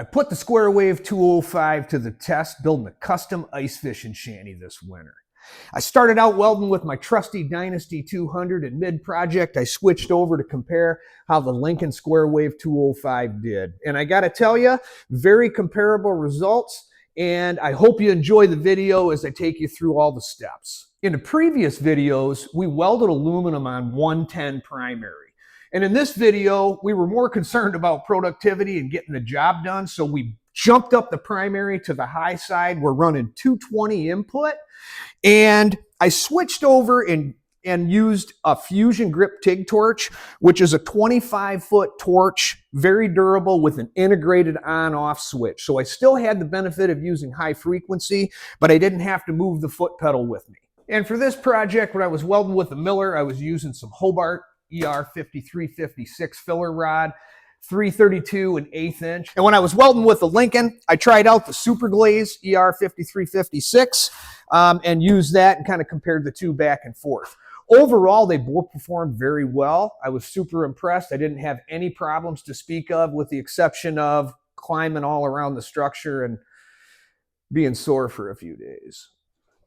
I put the Square Wave 205 to the test building a custom ice fishing shanty this winter. I started out welding with my trusty Dynasty 200, and mid-project I switched over to compare how the Lincoln Square Wave 205 did. And I gotta tell you, very comparable results, and I hope you enjoy the video as I take you through all the steps. In the previous videos, we welded aluminum on 110 primary. And in this video, we were more concerned about productivity and getting the job done, so we jumped up the primary to the high side. We're running 220 input, and I switched over and used a Fusion Grip TIG torch, which is a 25-foot torch, very durable with an integrated on-off switch. So I still had the benefit of using high frequency, but I didn't have to move the foot pedal with me. And for this project, when I was welding with the Miller, I was using some Hobart ER 5356 filler rod, 332 and 1/8 inch. And when I was welding with the Lincoln, I tried out the Super Glaze ER 5356 and used that and kind of compared the two back and forth. Overall, they both performed very well. I was super impressed. I didn't have any problems to speak of, with the exception of climbing all around the structure and being sore for a few days.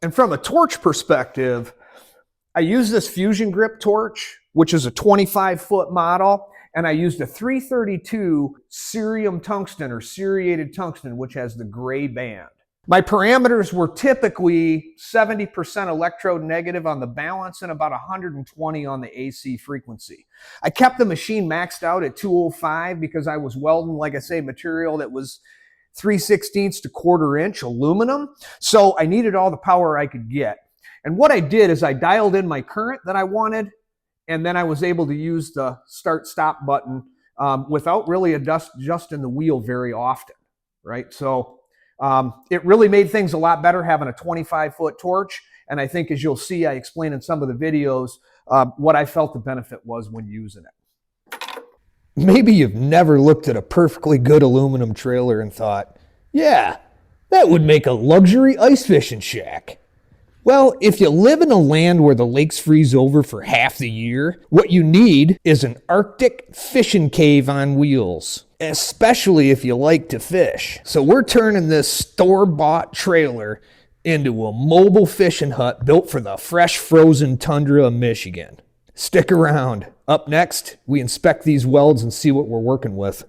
And from a torch perspective, I used this Fusion Grip torch, which is a 25-foot model, and I used a 332 cerium tungsten or seriated tungsten, which has the gray band. My parameters were typically 70% electrode negative on the balance and about 120 on the AC frequency. I kept the machine maxed out at 205 because I was welding, like I say, material that was 3/16 to 1/4 inch aluminum, so I needed all the power I could get. And what I did is I dialed in my current that I wanted, and then I was able to use the start-stop button without really adjusting the wheel very often, right? So it really made things a lot better having a 25-foot torch, and I think, as you'll see, I explain in some of the videos what I felt the benefit was when using it. Maybe you've never looked at a perfectly good aluminum trailer and thought, yeah, that would make a luxury ice fishing shack. Well, if you live in a land where the lakes freeze over for half the year, what you need is an Arctic fishing cave on wheels, especially if you like to fish. So we're turning this store-bought trailer into a mobile fishing hut built for the fresh frozen tundra of Michigan. Stick around. Up next, we inspect these welds and see what we're working with.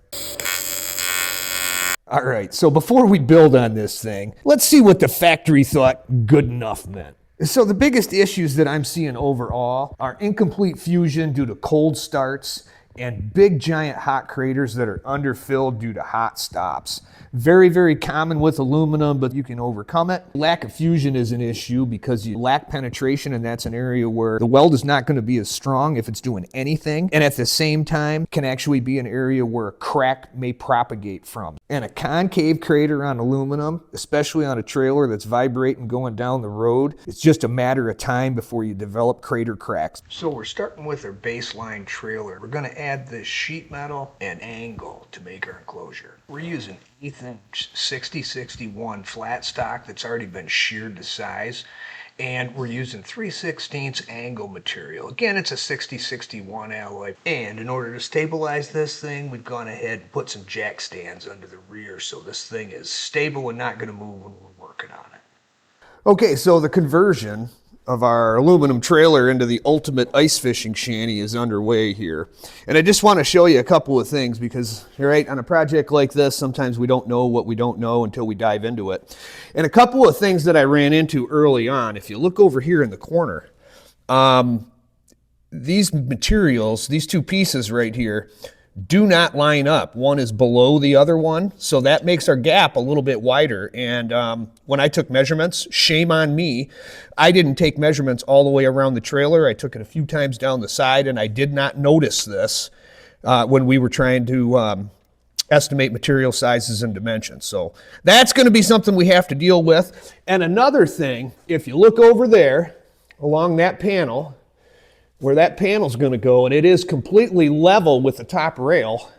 All right, so before we build on this thing, let's see what the factory thought good enough meant. So the biggest issues that I'm seeing overall are incomplete fusion due to cold starts and big giant hot craters that are underfilled due to hot stops. Very, very common with aluminum, but you can overcome it. Lack of fusion is an issue because you lack penetration, and that's an area where the weld is not going to be as strong if it's doing anything, and at the same time can actually be an area where a crack may propagate from. And a concave crater on aluminum, especially on a trailer that's vibrating going down the road, it's just a matter of time before you develop crater cracks. So we're starting with our baseline trailer. We're going to add this sheet metal and angle to make our enclosure. We're using 1/8 inch 6061 flat stock that's already been sheared to size, and we're using 3/16 angle material. Again, it's a 6061 alloy. And in order to stabilize this thing, we've gone ahead and put some jack stands under the rear so this thing is stable and not going to move when we're working on it. Okay, so the conversion of our aluminum trailer into the ultimate ice fishing shanty is underway here. And I just want to show you a couple of things because, right, on a project like this, sometimes we don't know what we don't know until we dive into it. And a couple of things that I ran into early on, if you look over here in the corner, these materials, these two pieces right here, do not line up. One is below the other one, so that makes our gap a little bit wider. And when I took measurements, shame on me, I didn't take measurements all the way around the trailer. I took it a few times down the side, and I did not notice this when we were trying to estimate material sizes and dimensions. So that's going to be something we have to deal with. And another thing, if you look over there along that panel, where that panel's going to go, and it is completely level with the top rail,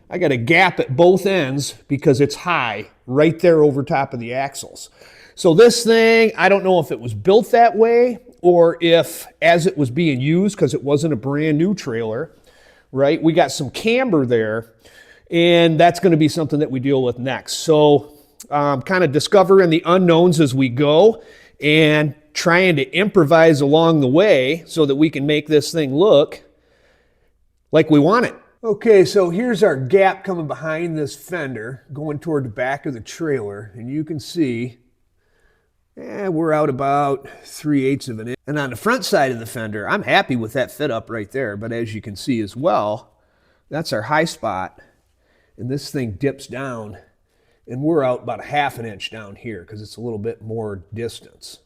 I got a gap at both ends because it's high right there over top of the axles. So this thing, I don't know if it was built that way or if as it was being used, because it wasn't a brand new trailer, right? We got some camber there, And that's going to be something that we deal with next. So kind of discovering the unknowns as we go and trying to improvise along the way so that we can make this thing look like we want it. Okay, so here's our gap coming behind this fender going toward the back of the trailer, and you can see we're out about 3/8 of an inch. And on the front side of the fender, I'm happy with that fit up right there, but as you can see as well, that's our high spot, and this thing dips down, and we're out about 1/2 inch down here because it's a little bit more distance.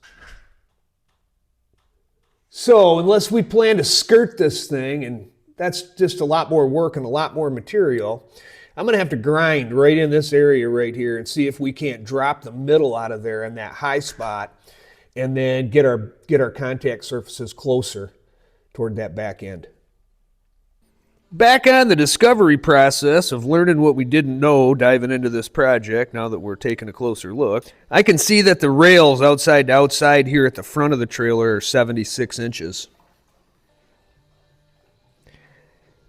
So unless we plan to skirt this thing, and that's just a lot more work and a lot more material, I'm going to have to grind right in this area right here and see if we can't drop the middle out of there in that high spot and then get our contact surfaces closer toward that back end. Back on the discovery process of learning what we didn't know diving into this project, now that we're taking a closer look, I can see that the rails outside to outside here at the front of the trailer are 76 inches.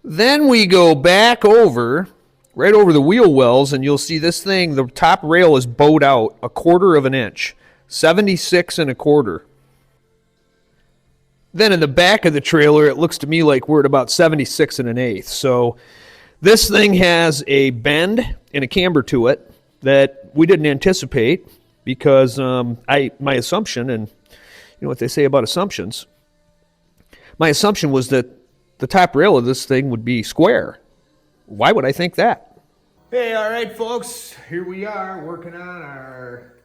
Then we go back over, right over the wheel wells, and you'll see this thing, the top rail is bowed out 1/4 of an inch, 76 1/4. Then in the back of the trailer, it looks to me like we're at about 76 1/8. So this thing has a bend and a camber to it that we didn't anticipate because my assumption, and you know what they say about assumptions, my assumption was that the top rail of this thing would be square. Why would I think that? Hey, all right, folks, here we are working on our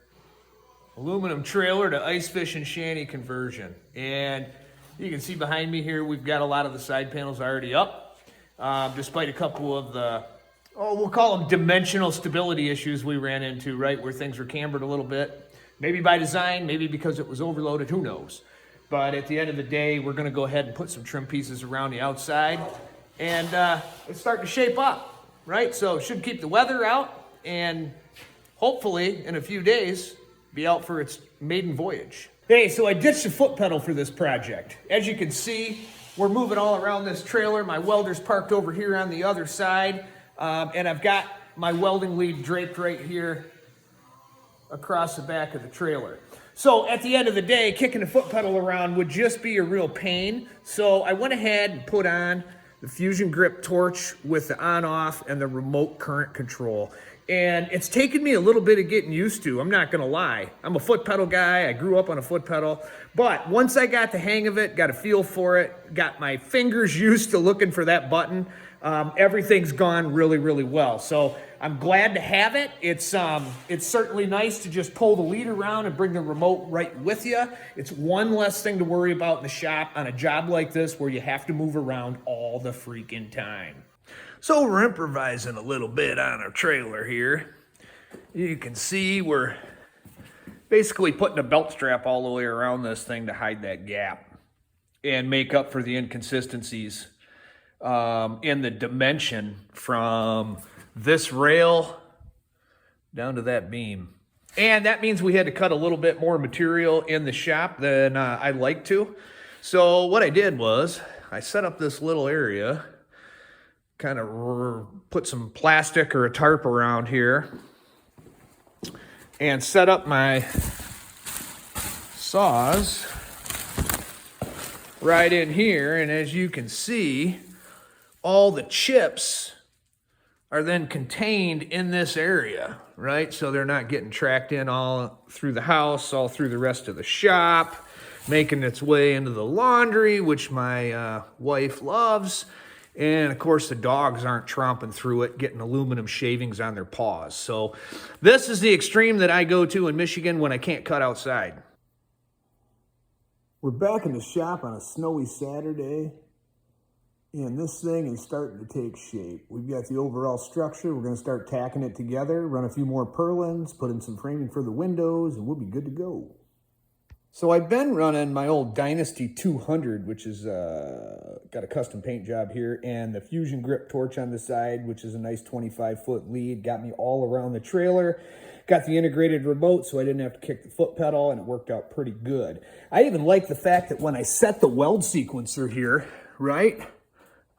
aluminum trailer to ice fishing shanty conversion. And you can see behind me here, we've got a lot of the side panels already up, despite a couple of the, we'll call them dimensional stability issues we ran into, right, where things were cambered a little bit. Maybe by design, maybe because it was overloaded, who knows. But at the end of the day, we're gonna go ahead and put some trim pieces around the outside, and it's starting to shape up, right? So it should keep the weather out, and hopefully in a few days, be out for its maiden voyage. Hey, so I ditched the foot pedal for this project. As you can see, we're moving all around this trailer. My welder's parked over here on the other side, and I've got my welding lead draped right here across the back of the trailer. So at the end of the day, kicking the foot pedal around would just be a real pain. So I went ahead and put on the Fusion Grip torch with the on-off and the remote current control. And it's taken me a little bit of getting used to, I'm not gonna lie. I'm a foot pedal guy, I grew up on a foot pedal. But once I got the hang of it, got a feel for it, got my fingers used to looking for that button, everything's gone really, really well. So I'm glad to have it. It's certainly nice to just pull the lead around and bring the remote right with you. It's one less thing to worry about in the shop on a job like this where you have to move around all the freaking time. So we're improvising a little bit on our trailer here. You can see we're basically putting a belt strap all the way around this thing to hide that gap and make up for the inconsistencies in the dimension from this rail down to that beam. And that means we had to cut a little bit more material in the shop than I'd like to. So what I did was I set up this little area, kind of put some plastic or a tarp around here, and set up my saws right in here. And as you can see, all the chips are then contained in this area, right? So they're not getting tracked in all through the house, all through the rest of the shop, making its way into the laundry, which my wife loves. And of course the dogs aren't tromping through it, getting aluminum shavings on their paws. So this is the extreme that I go to in Michigan when I can't cut outside. We're back in the shop on a snowy Saturday, and this thing is starting to take shape. We've got the overall structure. We're going to start tacking it together, run a few more purlins, put in some framing for the windows, and we'll be good to go. So I've been running my old Dynasty 200, which is got a custom paint job here, and the Fusion Grip torch on the side, which is a nice 25-foot lead. Got me all around the trailer. Got the integrated remote, so I didn't have to kick the foot pedal, and it worked out pretty good. I even like the fact that when I set the weld sequencer here, right,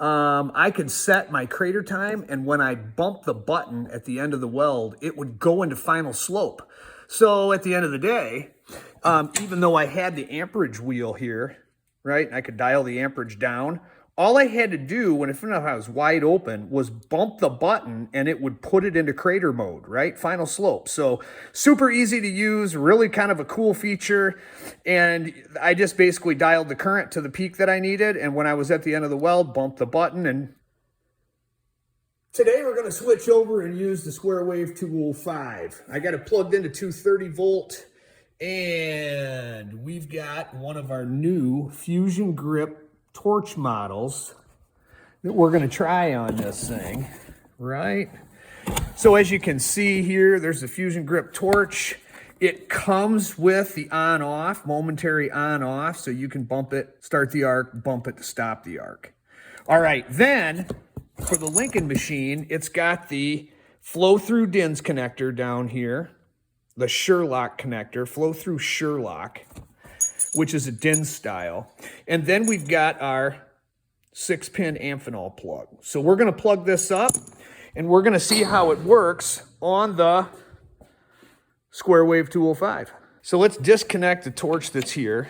I could set my crater time, and when I bumped the button at the end of the weld, it would go into final slope. So at the end of the day, even though I had the amperage wheel here, right, and I could dial the amperage down, all I had to do when I was wide open was bump the button and it would put it into crater mode, right? Final slope. So super easy to use, really kind of a cool feature. And I just basically dialed the current to the peak that I needed. And when I was at the end of the weld, bumped the button. And today we're going to switch over and use the Square Wave 205. I got it plugged into 230 volt. And we've got one of our new Fusion Grip torch models that we're going to try on this thing, right? So as you can see here, there's the Fusion Grip torch. It comes with the on-off, momentary on-off, so you can bump it, start the arc, bump it to stop the arc. All right, then for the Lincoln machine, it's got the flow-through DINS connector down here, the Sherlock connector, flow-through Sherlock, which is a DIN style. And then we've got our 6-pin Amphenol plug. So we're going to plug this up and we're going to see how it works on the Square Wave 205. So let's disconnect the torch that's here.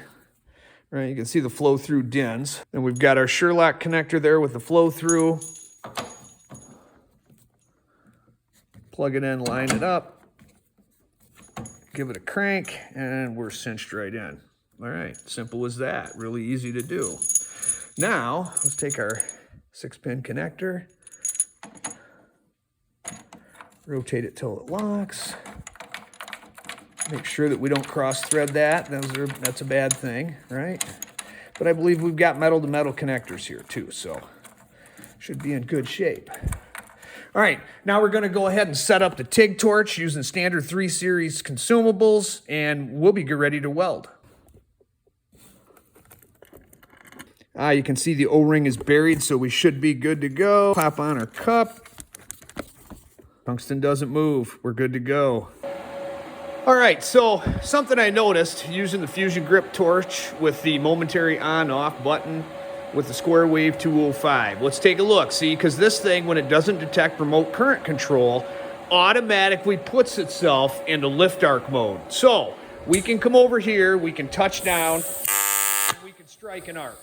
Right, you can see the flow through DINs. And we've got our Sherlock connector there with the flow through. Plug it in, line it up, give it a crank, and we're cinched right in. All right, simple as that, really easy to do. Now, let's take our 6-pin connector, rotate it till it locks. Make sure that we don't cross-thread that. That's a bad thing, right? But I believe we've got metal-to-metal connectors here too, so should be in good shape. All right, now we're going to go ahead and set up the TIG torch using standard 3 series consumables, and we'll be ready to weld. You can see the O-ring is buried, so we should be good to go. Pop on our cup. Tungsten doesn't move. We're good to go. All right, so something I noticed using the Fusion Grip torch with the momentary on-off button with the Square Wave 205. Let's take a look, see, because this thing, when it doesn't detect remote current control, automatically puts itself into lift arc mode. So we can come over here, we can touch down, we can strike an arc.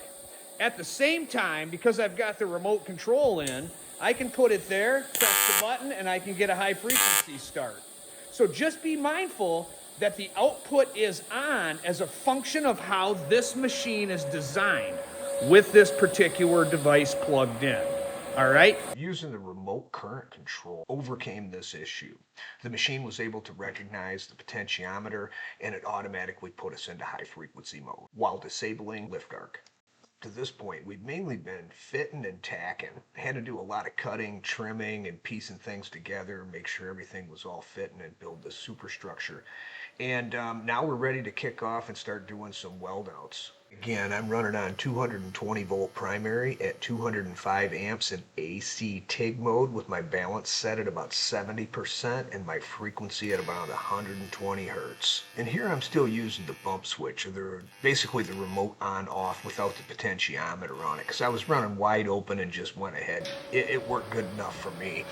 At the same time, because I've got the remote control in, I can put it there, press the button, and I can get a high frequency start. So just be mindful that the output is on as a function of how this machine is designed with this particular device plugged in. All right? Using the remote current control overcame this issue. The machine was able to recognize the potentiometer and it automatically put us into high frequency mode while disabling lift arc. To this point, we've mainly been fitting and tacking. Had to do a lot of cutting, trimming, and piecing things together, make sure everything was all fitting and build the superstructure. And now we're ready to kick off and start doing some weld outs. Again, I'm running on 220 volt primary at 205 amps in AC TIG mode with my balance set at about 70% and my frequency at about 120 hertz. And here I'm still using the bump switch, or basically the remote on off without the potentiometer on it, because I was running wide open and just went ahead. It worked good enough for me.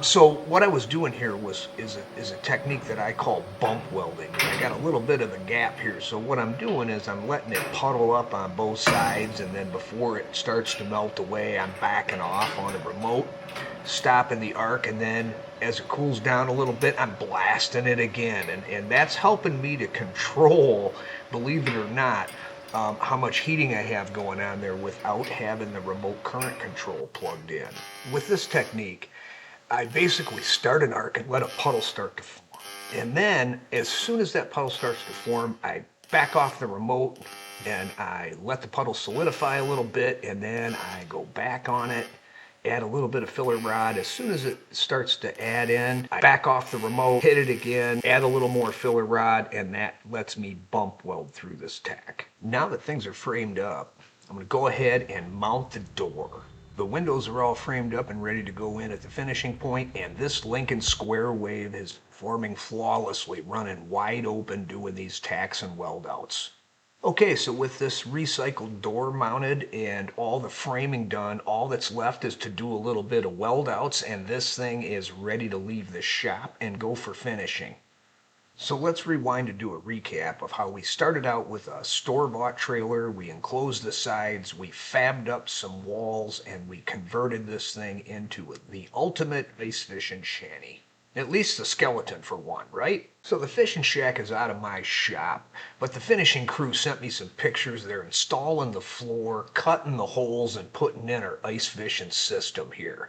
So what I was doing here is a technique that I call bump welding. I got a little bit of a gap here, so what I'm doing is I'm letting it puddle up on both sides, and then before it starts to melt away, I'm backing off on the remote, stopping the arc, and then as it cools down a little bit, I'm blasting it again, and that's helping me to control, believe it or not, how much heating I have going on there without having the remote current control plugged in. With this technique, I basically start an arc and let a puddle start to form. And then, as soon as that puddle starts to form, I back off the remote and I let the puddle solidify a little bit, and then I go back on it, add a little bit of filler rod. As soon as it starts to add in, I back off the remote, hit it again, add a little more filler rod, and that lets me bump weld through this tack. Now that things are framed up, I'm going to go ahead and mount the door. The windows are all framed up and ready to go in at the finishing point, and this Lincoln Square Wave is forming flawlessly, running wide open, doing these tacks and weld outs. Okay, so with this recycled door mounted and all the framing done, all that's left is to do a little bit of weld outs, and this thing is ready to leave the shop and go for finishing. So let's rewind to do a recap of how we started out with a store-bought trailer. We enclosed the sides, we fabbed up some walls, and we converted this thing into the ultimate ice fishing shanty. At least the skeleton for one, right? So the fishing shack is out of my shop, but the finishing crew sent me some pictures. They're installing the floor, cutting the holes, and putting in our ice fishing system here.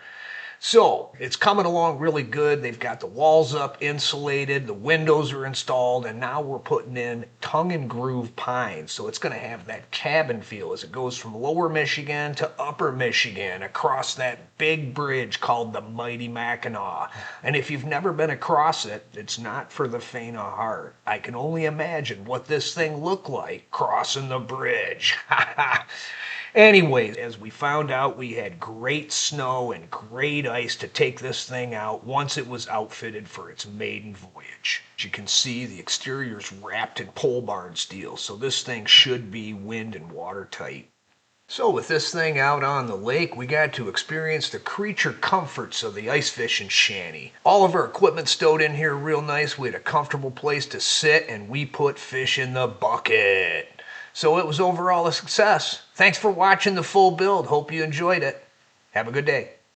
So it's coming along really good. They've got the walls up, insulated, the windows are installed, and now we're putting in tongue and groove pines. So it's going to have that cabin feel as it goes from lower Michigan to upper Michigan across that big bridge called the Mighty Mackinac. And if you've never been across it, it's not for the faint of heart. I can only imagine what this thing looked like crossing the bridge. Anyways, as we found out, we had great snow and great ice to take this thing out once it was outfitted for its maiden voyage. As you can see, the exterior is wrapped in pole barn steel, so this thing should be wind and watertight. So with this thing out on the lake, we got to experience the creature comforts of the ice fishing shanty. All of our equipment stowed in here real nice. We had a comfortable place to sit, and we put fish in the bucket. So it was overall a success. Thanks for watching the full build. Hope you enjoyed it. Have a good day.